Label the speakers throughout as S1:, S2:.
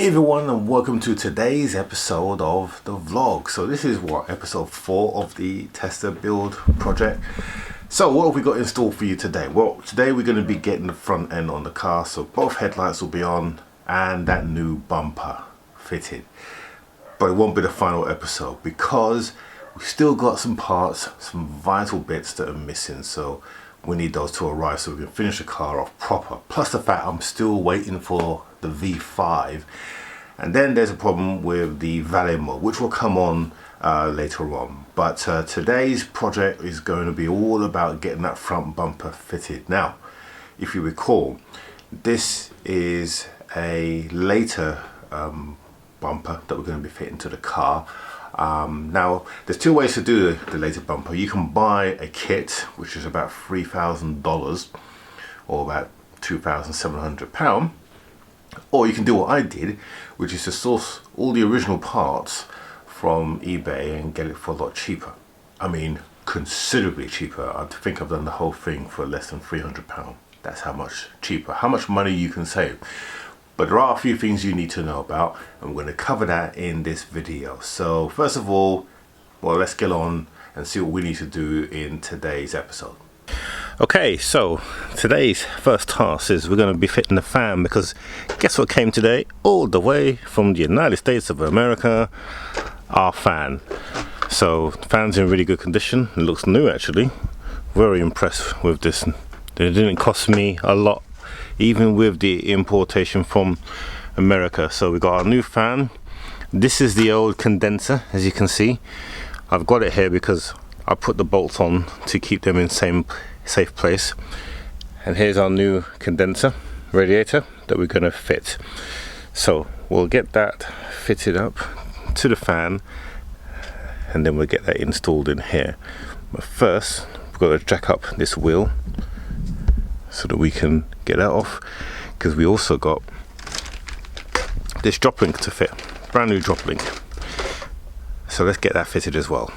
S1: Hey everyone, and welcome to today's episode of the vlog. So this is episode 4 of the tester build project. So what have we got in store for you today? Well, today we're going to be getting the front end on the car, so both headlights will be on and that new bumper fitted. But it won't be the final episode because we've still got some parts, some vital bits that are missing, so we need those to arrive so we can finish the car off proper. Plus the fact I'm still waiting for the V5, and then there's a problem with the Valet mode, which will come on later on. But today's project is going to be all about getting that front bumper fitted. Now, if you recall, this is a later bumper that we're going to be fitting to the car. Now there's two ways to do the later bumper. You can buy a kit, which is about $3,000 or about £2,700, or you can do what I did, which is to source all the original parts from eBay and get it for a lot cheaper. I mean, considerably cheaper. I think I've done the whole thing for less than £300. That's how much cheaper, how much money you can save. But there are a few things you need to know about, and we're going to cover that in this video. So first of all, well, let's get on and see what we need to do in today's episode. Okay, so today's first task is we're going to be fitting the fan, because guess what came today all the way from the United States of America? Our fan. So the fan's in really good condition. It looks new actually. Very impressed with this. It didn't cost me a lot, even with the importation from America. So we got our new fan. This is the old condenser, as you can see. I've got it here because I put the bolts on to keep them in safe place. And here's our new condenser radiator that we're going to fit. So we'll get that fitted up to the fan, and then we'll get that installed in here. But first we've got to jack up this wheel so that we can get that off, because we also got this drop link to fit, brand new drop link. So let's get that fitted as well.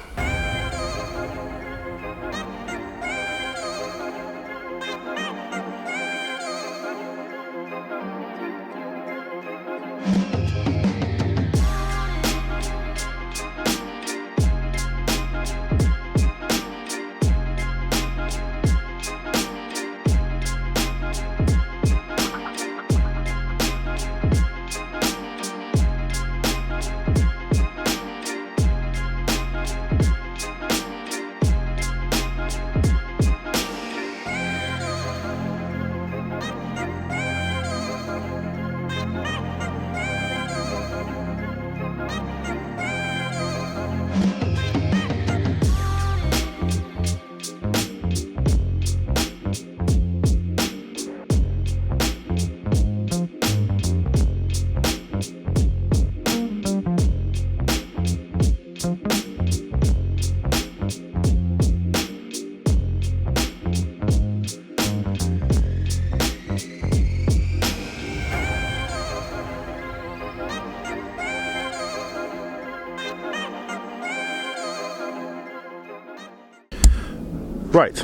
S1: Right,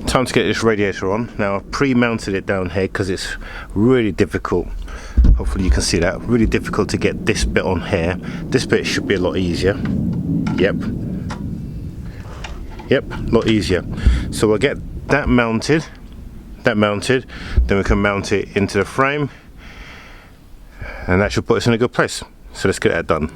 S1: time to get this radiator on. Now I've pre-mounted it down here because it's really difficult. Hopefully you can see that. Really difficult to get this bit on here. This bit should be a lot easier. Yep, a lot easier. So we'll get that mounted, then we can mount it into the frame, and that should put us in a good place. So let's get that done.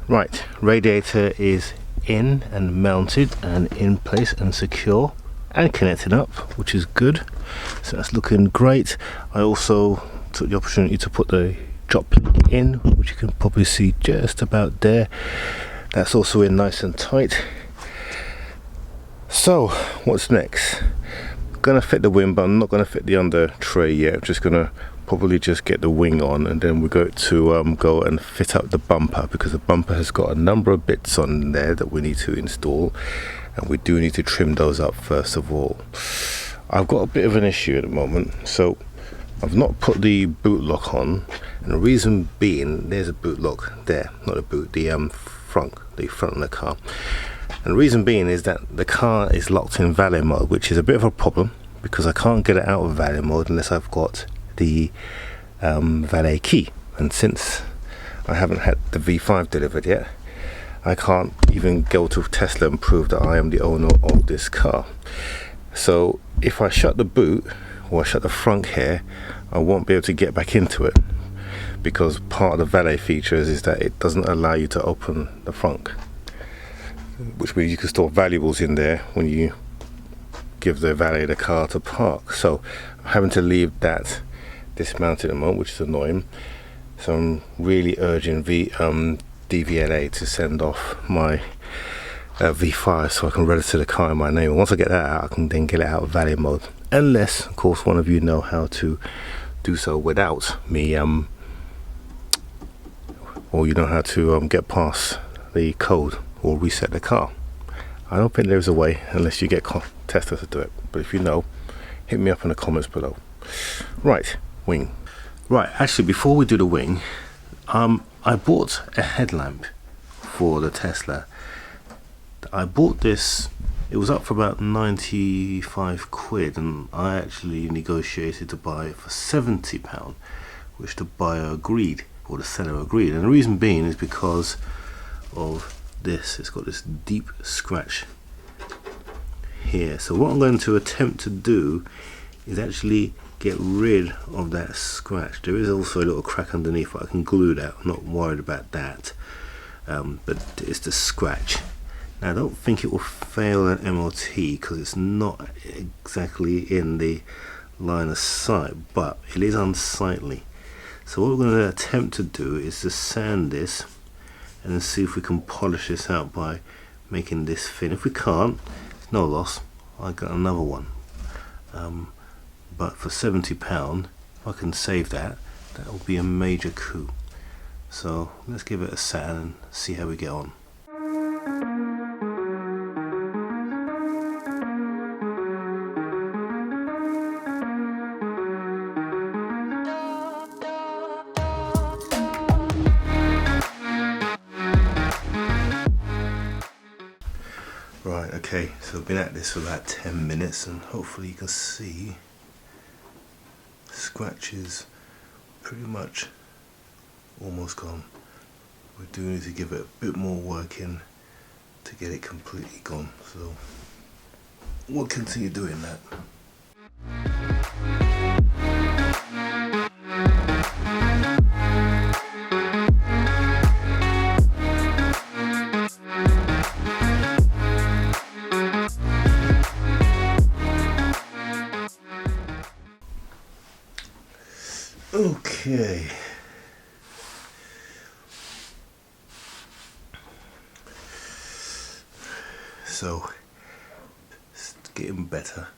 S1: Right, radiator is in and mounted and in place and secure and connected up, which is good. So that's looking great. I also took the opportunity to put the drop plug in, which you can probably see just about there. That's also in nice and tight. So what's next? Gonna fit the wing, but I'm not gonna fit the under tray yet. I'm just gonna probably just get the wing on, and then we're going to go and fit up the bumper, because the bumper has got a number of bits on there that we need to install, and we do need to trim those up first of all. I've got a bit of an issue at the moment, so I've not put the boot lock on, and the reason being, there's a boot lock there, not a boot, the front of the car. And the reason being is that the car is locked in valet mode, which is a bit of a problem because I can't get it out of valet mode unless I've got the valet key. And since I haven't had the V5 delivered yet, I can't even go to Tesla and prove that I am the owner of this car. So if I shut the boot or I shut the front here, I won't be able to get back into it, because part of the valet features is that it doesn't allow you to open the front, which means you can store valuables in there when you give the valet the car to park. So I'm having to leave that dismounted at the moment, which is annoying. So I'm really urging DVLA to send off my V5 so I can register the car in my name. And once I get that out, I can then get it out of valet mode, unless of course one of you know how to do so without me, or you know how to get past the code or reset the car. I don't think there's a way unless you get Tesla to do it, but if you know, hit me up in the comments below. Right, wing. Right, actually before we do the wing, I bought a headlamp for the Tesla. I bought this, it was up for about 95 quid, and I actually negotiated to buy it for £70, which the buyer agreed, or the seller agreed. And the reason being is because of this. It's got this deep scratch here. So what I'm going to attempt to do is actually get rid of that scratch. There is also a little crack underneath, but I can glue that. I'm not worried about that. But it's the scratch. Now I don't think it will fail an MOT because it's not exactly in the line of sight, but it is unsightly. So what we're going to attempt to do is to sand this and then see if we can polish this out by making this thin. If we can't, it's no loss, I got another one. But for £70, if I can save that, that will be a major coup. So let's give it a sand and see how we get on. Right, okay, so I've been at this for about 10 minutes and hopefully you can see the scratch is pretty much almost gone. We do need to give it a bit more work in to get it completely gone, so we'll continue doing that. Okay. So it's getting better.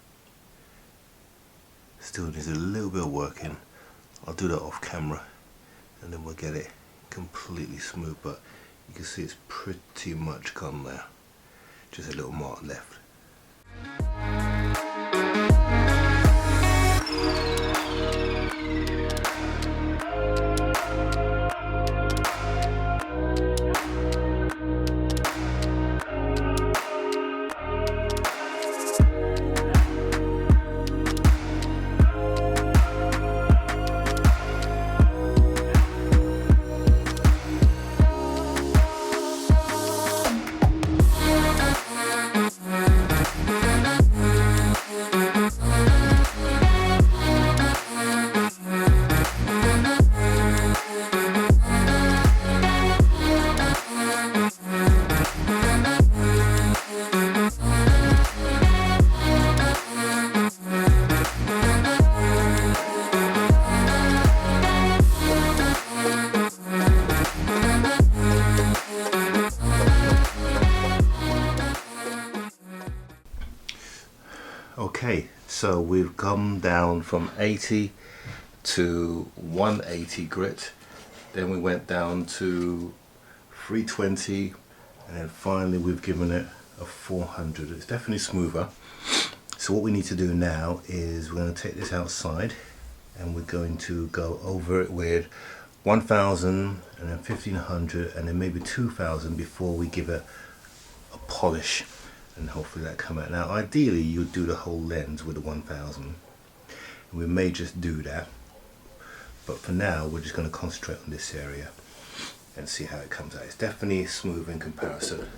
S1: Still needs a little bit of work in. I'll do that off camera and then we'll get it completely smooth, but you can see it's pretty much gone there. Just a little mark left. So we've come down from 80 to 180 grit, then we went down to 320, and then finally we've given it a 400. It's definitely smoother. So what we need to do now is we're going to take this outside and we're going to go over it with 1000 and then 1500 and then maybe 2000 before we give it a polish, and hopefully that come out. Now ideally you would do the whole lens with the 1000. We may just do that, but for now we're just going to concentrate on this area and see how it comes out. It's definitely smooth in comparison,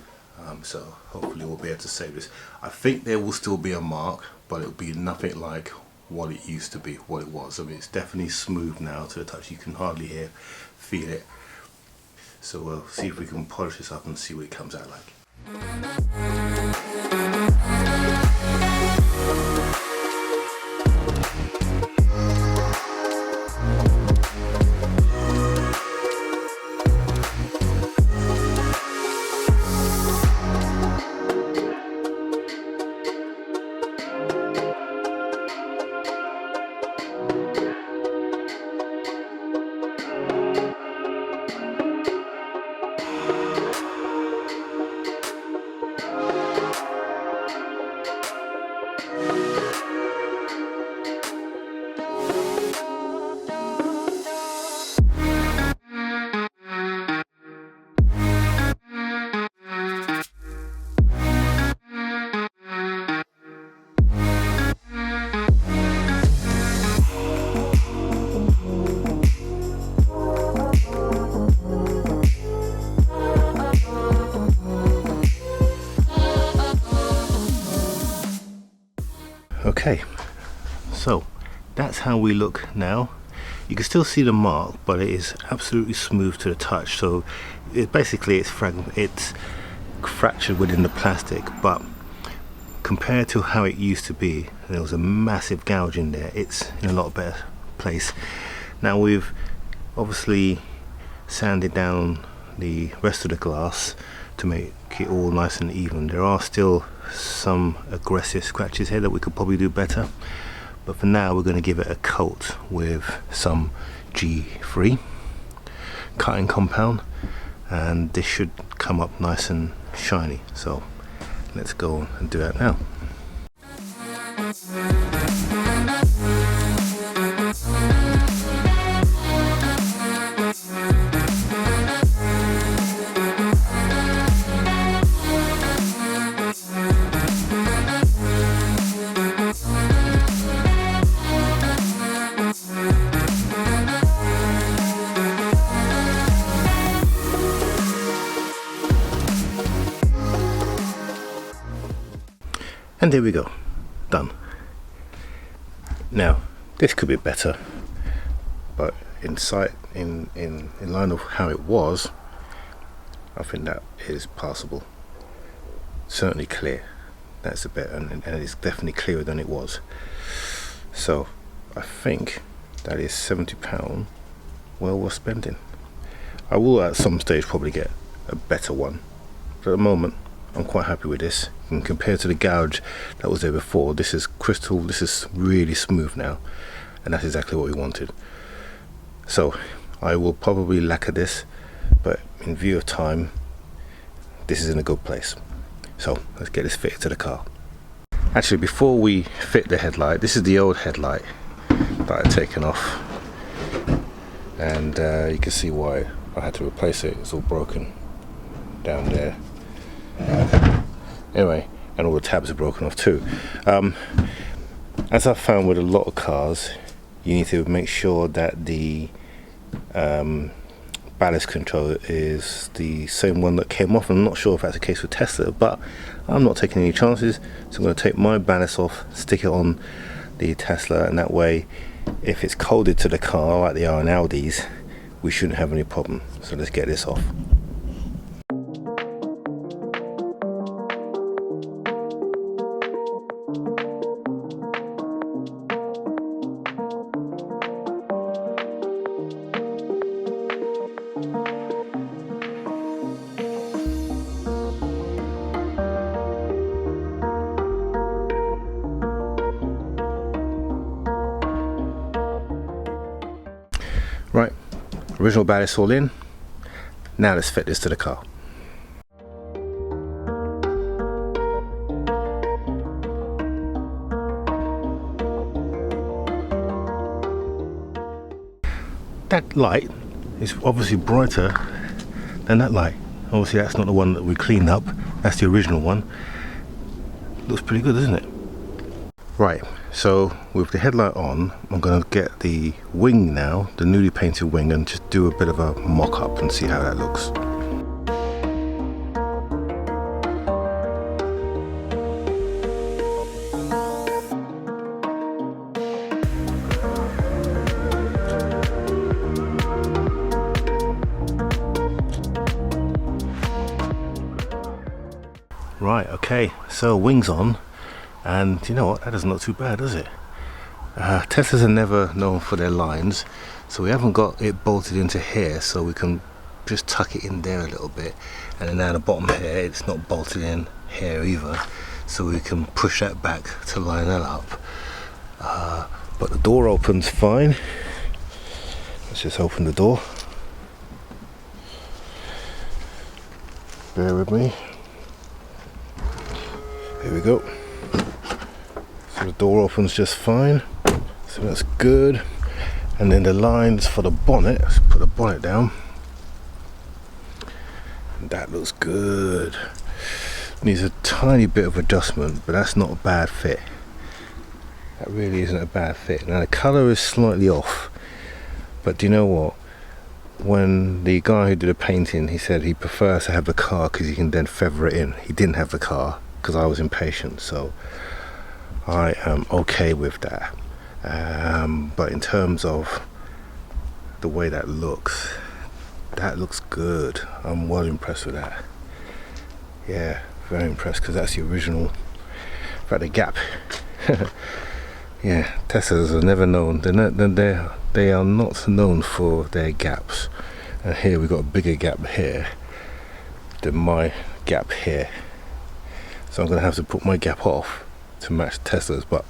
S1: so hopefully we'll be able to save this. I think there will still be a mark, but it'll be nothing like what it used to be, what it was. I mean, it's definitely smooth now to the touch. You can hardly feel it. So we'll see if we can polish this up and see what it comes out like. Okay, so that's how we look now. You can still see the mark, but it is absolutely smooth to the touch. So it's fractured within the plastic, but compared to how it used to be, there was a massive gouge in there. It's in a lot better place. Now we've obviously sanded down the rest of the glass to make it all nice and even. There are still some aggressive scratches here that we could probably do better, but for now we're going to give it a coat with some G3 cutting compound, and this should come up nice and shiny. So let's go and do that now. And there we go, done. Now this could be better, but in line of how it was, I think that is passable. Certainly clear. That's a bit, and it's definitely clearer than it was. So I think that is £70 well worth spending. I will at some stage probably get a better one, but at the moment I'm quite happy with this. And compared to the gouge that was there before, this is crystal, this is really smooth now, and that's exactly what we wanted. So I will probably lacquer this, but in view of time, this is in a good place. So let's get this fitted to the car. Actually, before we fit the headlight, this is the old headlight that I've taken off, and you can see why I had to replace it. It's all broken down there. Anyway, and all the tabs are broken off too. As I've found with a lot of cars, you need to make sure that the ballast control is the same one that came off. I'm not sure if that's the case with Tesla, but I'm not taking any chances, so I'm going to take my ballast off, stick it on the Tesla, and that way if it's colded to the car like they are in Audis, we shouldn't have any problem. So let's get this off. Right, original ballast all in. Now let's fit this to the car. That light is obviously brighter than that light. Obviously that's not the one that we cleaned up, that's the original one. Looks pretty good, doesn't it? Right, so with the headlight on, I'm going to get the wing now, the newly painted wing, and just do a bit of a mock-up and see how that looks. Right, okay, so wings on, and you know what, that doesn't look too bad, does it? Teslas are never known for their lines, so we haven't got it bolted into here, so we can just tuck it in there a little bit, and then down the bottom here it's not bolted in here either, so we can push that back to line that up. But the door opens fine. Let's just open the door. Bear with me. Here we go. So the door opens just fine, so that's good. And then the lines for the bonnet, let's put the bonnet down. That looks good. Needs a tiny bit of adjustment, but that's not a bad fit. That really isn't a bad fit. Now the colour is slightly off, but do you know what? When the guy who did the painting, he said he prefers to have the car because he can then feather it in. He didn't have the car because I was impatient, so I am okay with that. But in terms of the way that looks good. I'm well impressed with that. Yeah, very impressed, because that's the original. In fact, the gap. Yeah, Teslas are never known. They are not known for their gaps. And here we've got a bigger gap here than my gap here. So I'm going to have to put my gap off to match Tesla's, but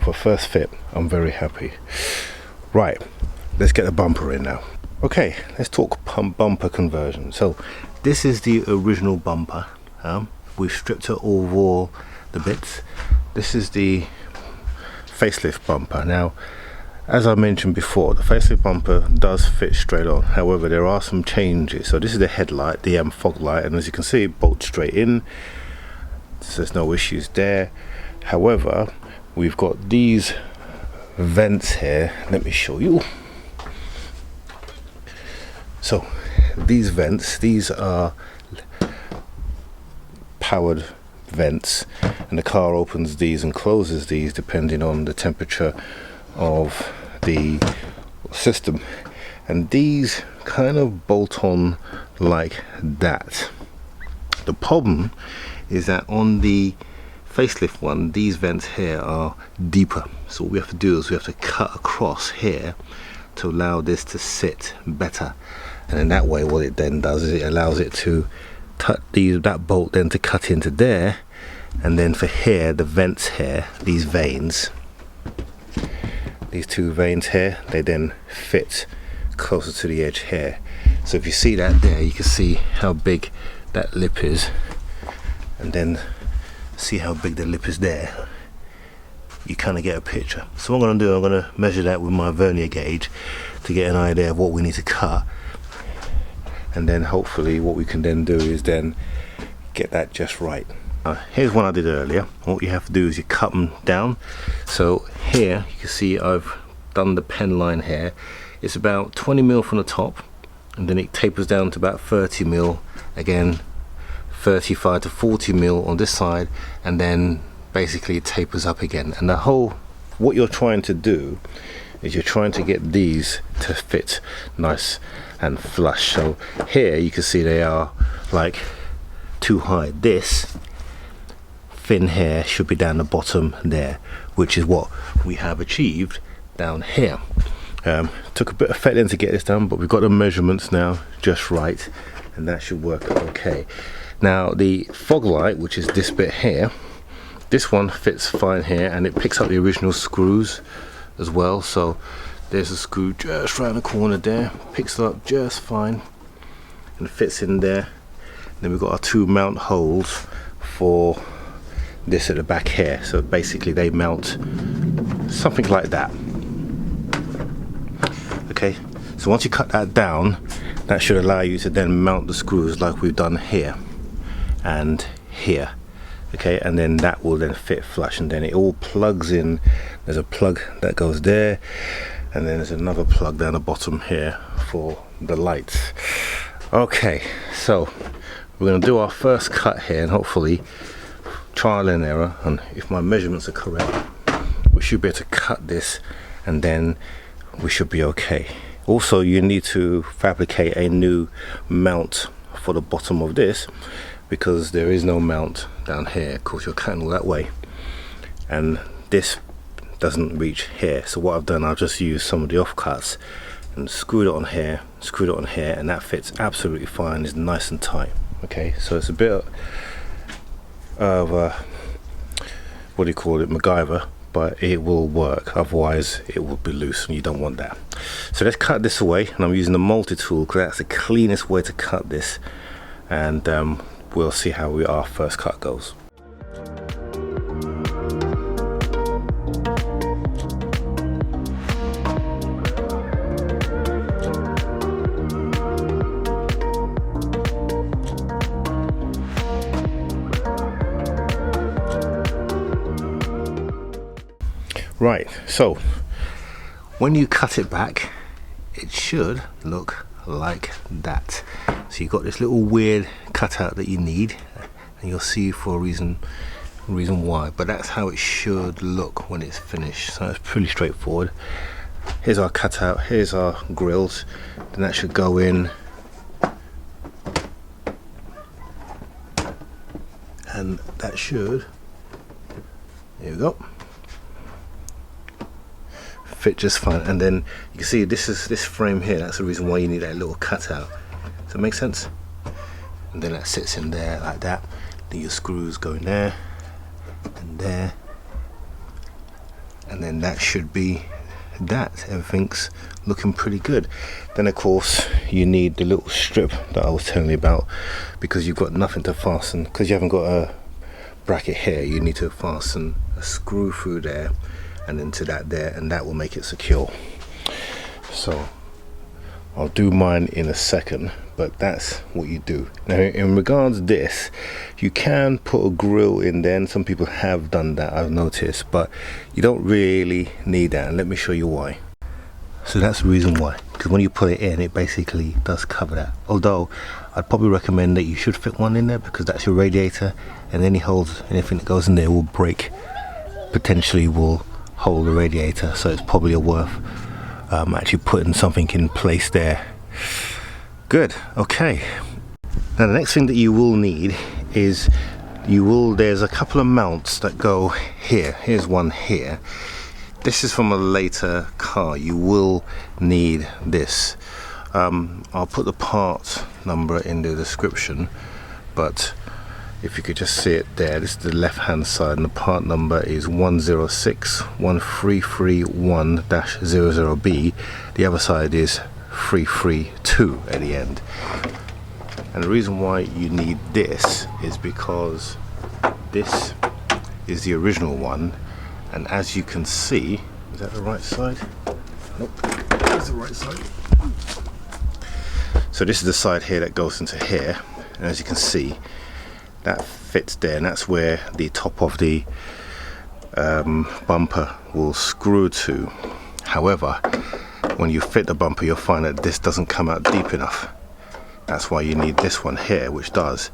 S1: for first fit, I'm very happy. Right, let's get the bumper in now. Okay, let's talk bumper conversion. So this is the original bumper. We've stripped it all of all the bits. This is the facelift bumper. Now, as I mentioned before, the facelift bumper does fit straight on. However, there are some changes. So this is the headlight, the fog light, and as you can see, it bolts straight in. So there's no issues there. However, we've got these vents here. Let me show you. So these vents, these are powered vents, and the car opens these and closes these depending on the temperature of the system, and these kind of bolt on like that. The problem is that on the facelift one, these vents here are deeper, so what we have to do is we have to cut across here to allow this to sit better, and in that way what it then does is it allows it to that bolt then to cut into there, and then for here, the vents here, these veins, these two veins here, they then fit closer to the edge here. So if you see that there, you can see how big that lip is, and then see how big the lip is there. You kind of get a picture. So what I'm going to do, I'm going to measure that with my vernier gauge to get an idea of what we need to cut, and then hopefully what we can then do is then get that just right. Here's one I did earlier. What you have to do is you cut them down. So here you can see I've done the pen line here. It's about 20mm from the top, and then it tapers down to about 30mm, again 35 to 40mm on this side, and then basically it tapers up again. And the whole, what you're trying to do is you're trying to get these to fit nice and flush. So here you can see they are like too high. This fin here should be down the bottom there, which is what we have achieved down here. Took a bit of fettling to get this done, but we've got the measurements now just right, and that should work okay. Now the fog light, which is this bit here, this one fits fine here, and it picks up the original screws as well, so There's a screw just around the corner there, picks it up just fine and fits in there. Then we've got our 2 mount holes for this at the back here, so basically they mount something like that. Okay, so once you cut that down, that should allow you to then mount the screws like we've done here and here. Okay, and then that will then fit flush, and then it all plugs in. There's a plug that goes there, and then there's another plug down the bottom here for the lights. Okay, so we're going to do our first cut here, and hopefully trial and error, and if my measurements are correct, we should be able to cut this, and then we should be okay. Also, you need to fabricate a new mount for the bottom of this, because there is no mount down here. Of course, you're cutting all that way, and this doesn't reach here. So what I've done, I've just used some of the offcuts and screwed it on here, and that fits absolutely fine. It's nice and tight. Okay, so it's a bit of what do you call it, MacGyver, but it will work. Otherwise, it will be loose, and you don't want that. So let's cut this away, and I'm using the multi-tool because that's the cleanest way to cut this, and we'll see how our first cut goes. Right, so when you cut it back, it should look like that. So you've got this little weird cutout that you need, and you'll see for a reason why, but that's how it should look when it's finished. So it's pretty straightforward. Here's our cutout, here's our grills, then that should go in, and that should, there we go, fit just fine. And then you can see this frame here, that's the reason why you need that little cutout. Does that make sense? And then that sits in there like that. Then your screws go in there and there, and then that should be that. Everything's looking pretty good. Then of course you need the little strip that I was telling you about, because you've got nothing to fasten, because you haven't got a bracket here. You need to fasten a screw through there and into that there, and that will make it secure. So I'll do mine in a second, but that's what you do. Now in regards to this, you can put a grill in there, and some people have done that, I've noticed, but you don't really need that, and let me show you why. So that's the reason why, because when you put it in, it basically does cover that. Although I'd probably recommend that you should fit one in there, because that's your radiator, and any holes, anything that goes in there will break, potentially will hold the radiator. So it's probably worth actually putting something in place there. Good. Okay, now the next thing that you will need is there's a couple of mounts that go here. Here's one here. This is from a later car. You will need this. I'll put the part number in the description, but if you could just see it there, this is the left hand side, and the part number is 1061331-00B. The other side is 332 at the end. And the reason why you need this is because this is the original one, and as you can see, is that the right side? Nope, that's the right side. So this is the side here that goes into here, and as you can see, that fits there, and that's where the top of the bumper will screw to. However, when you fit the bumper, you'll find that this doesn't come out deep enough. That's why you need this one here, which does.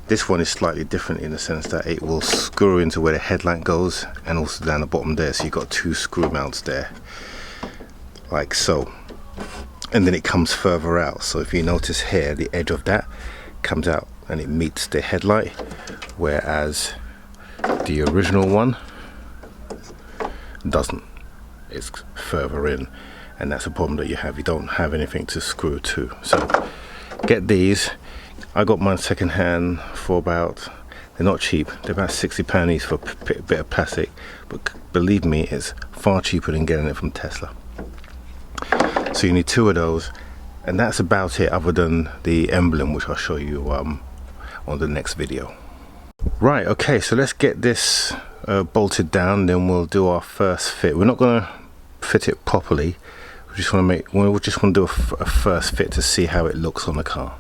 S1: This one is slightly different in the sense that it will screw into where the headlight goes, and also down the bottom there. So you've got 2 screw mounts there, like so, and then it comes further out. So if you notice here, the edge of that comes out and it meets the headlight, whereas the original one doesn't. It's further in, and that's a problem that you have. You don't have anything to screw to. So get these. I got mine second hand for about, they're not cheap, they're about £60 each for a bit of plastic, but believe me, it's far cheaper than getting it from Tesla. So you need 2 of those, and that's about it, other than the emblem, which I'll show you on the next video. Right, okay, so let's get this bolted down, then we'll do our first fit. We're not going to fit it properly. We just want to do a first fit to see how it looks on the car.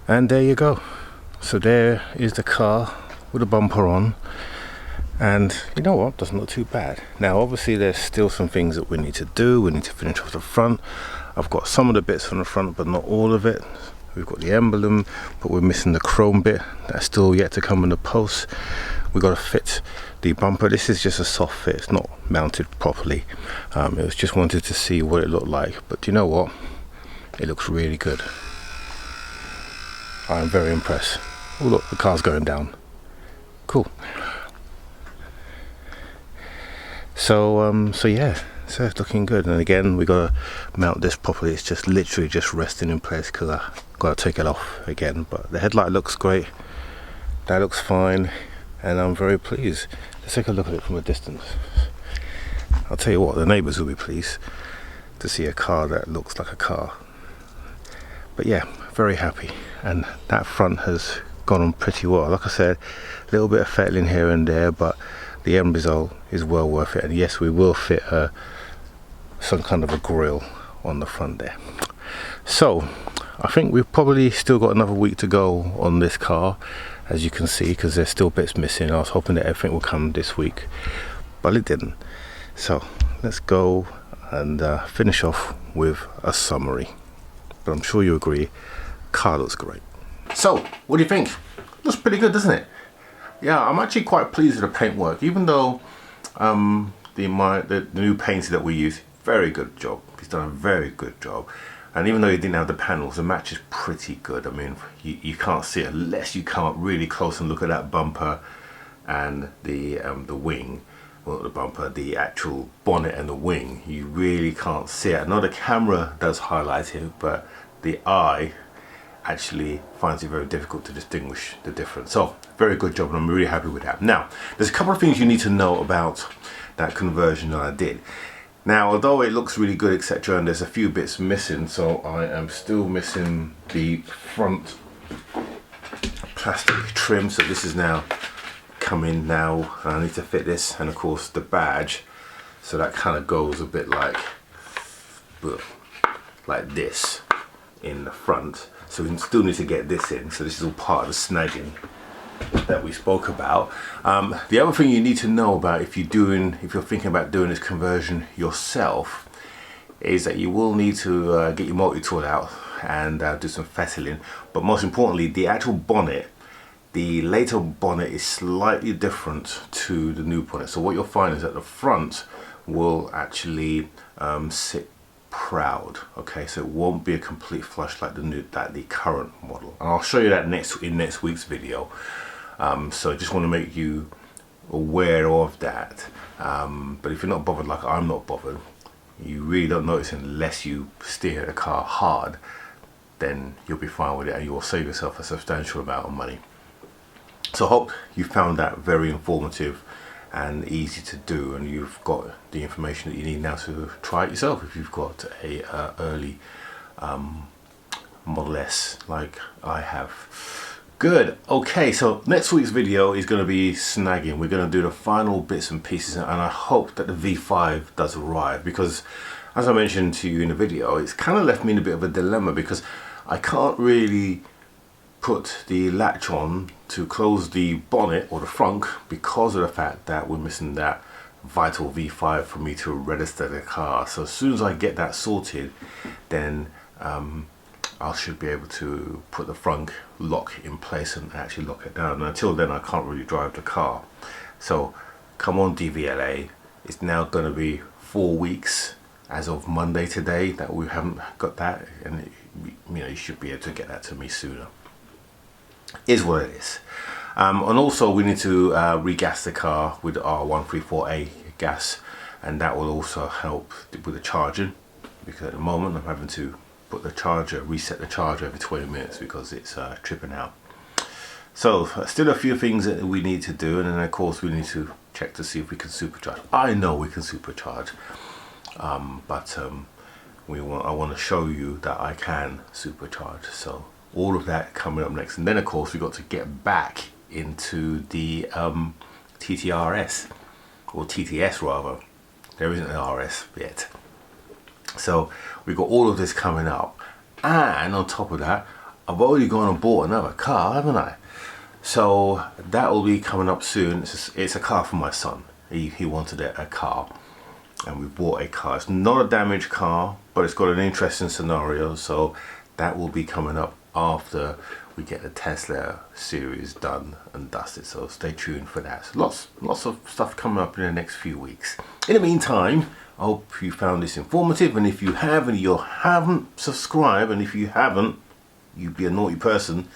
S1: And there you go. So there is the car with a bumper on, and you know what, doesn't look too bad. Now obviously there's still some things that we need to do. We need to finish off the front. I've got some of the bits on the front, but not all of it. We've got the emblem, but we're missing the chrome bit. That's still yet to come in the post. We've got to fit the bumper. This is just a soft fit, it's not mounted properly. It was just wanted to see what it looked like, but you know what, it looks really good. I'm very impressed. Oh look, the car's going down. Cool. So yeah, so it's looking good. And again, we got to mount this properly. It's just literally just resting in place because I got to take it off again. But the headlight looks great. That looks fine, and I'm very pleased. Let's take a look at it from a distance. I'll tell you what, the neighbours will be pleased to see a car that looks like a car. But yeah, very happy. And that front has gone on pretty well. Like I said, a little bit of fettling here and there, but the end result is well worth it. And yes, we will fit some kind of a grille on the front there. So I think we've probably still got another week to go on this car, as you can see, because there's still bits missing. I was hoping that everything would come this week, but it didn't. So let's go and finish off with a summary. But I'm sure you agree, car looks great. So what do you think? Looks pretty good, doesn't it? Yeah, I'm actually quite pleased with the paintwork, even though the new painter that we use, very good job. He's done a very good job. And even though he didn't have the panels, the match is pretty good. I mean, you can't see it unless you come up really close and look at that bumper and the wing. Well, the bumper, the actual bonnet and the wing, you really can't see it. I know the camera does highlight it, but the eye actually finds it very difficult to distinguish the difference. So very good job, and I'm really happy with that. Now there's a couple of things you need to know about that conversion that I did. Now although it looks really good, etc., and there's a few bits missing, so I am still missing the front plastic trim. So this is now coming now, and I need to fit this, and of course the badge, so that kind of goes a bit like this in the front. So we still need to get this in. So this is all part of the snagging that we spoke about. The other thing you need to know about if you're thinking about doing this conversion yourself, is that you will need to get your multi-tool out and do some fettling. But most importantly, the actual bonnet, the later bonnet is slightly different to the new bonnet. So what you'll find is that the front will actually sit proud, okay, so it won't be a complete flush like the current model, and I'll show you that in next week's video. So I just want to make you aware of that. But if you're not bothered, like I'm not bothered, you really don't notice unless you steer the car hard, then you'll be fine with it, and you will save yourself a substantial amount of money. So I hope you found that very informative and easy to do, and you've got the information that you need now to try it yourself if you've got a early Model S like I have. Good. Okay, so next week's video is going to be snagging. We're going to do the final bits and pieces, and I hope that the V5 does arrive, because as I mentioned to you in the video, it's kind of left me in a bit of a dilemma, because I can't really put the latch on to close the bonnet or the frunk because of the fact that we're missing that vital V5 for me to register the car. So as soon as I get that sorted, then I should be able to put the frunk lock in place and actually lock it down. And until then I can't really drive the car. So come on DVLA, it's now going to be 4 weeks as of Monday today that we haven't got that, and you should be able to get that to me sooner. Is what it is. And also we need to regas the car with our 134A gas, and that will also help with the charging. because at the moment I'm having to put the charger, reset the charger every 20 minutes because it's tripping out. So still a few things that we need to do, and then of course we need to check to see if we can supercharge. I know we can supercharge, but I want to show you that I can supercharge. So all of that coming up next, and then of course we got to get back into the TTRS, or TTS rather. There isn't an RS yet. So we got all of this coming up, and on top of that, I've already gone and bought another car, haven't I? So that will be coming up soon. It's a car for my son. He wanted a car, and we bought a car. It's not a damaged car, but it's got an interesting scenario. So that will be coming up after we get the Tesla series done and dusted. So stay tuned for that. So lots of stuff coming up in the next few weeks. In the meantime, I hope you found this informative, and if you have and you haven't subscribed, and if you haven't, you'd be a naughty person,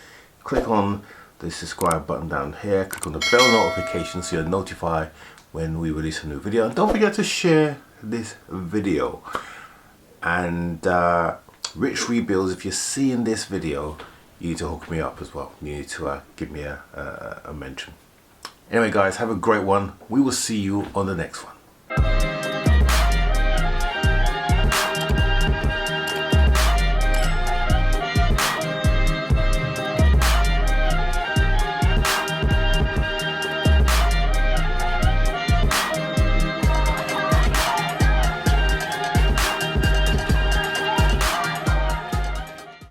S1: click on the subscribe button down here, click on the bell notification so you're notified when we release a new video, and don't forget to share this video. And Rich Rebuilds, if you're seeing this video, you need to hook me up as well. You need to give me a mention. Anyway guys, have a great one. We will see you on the next one.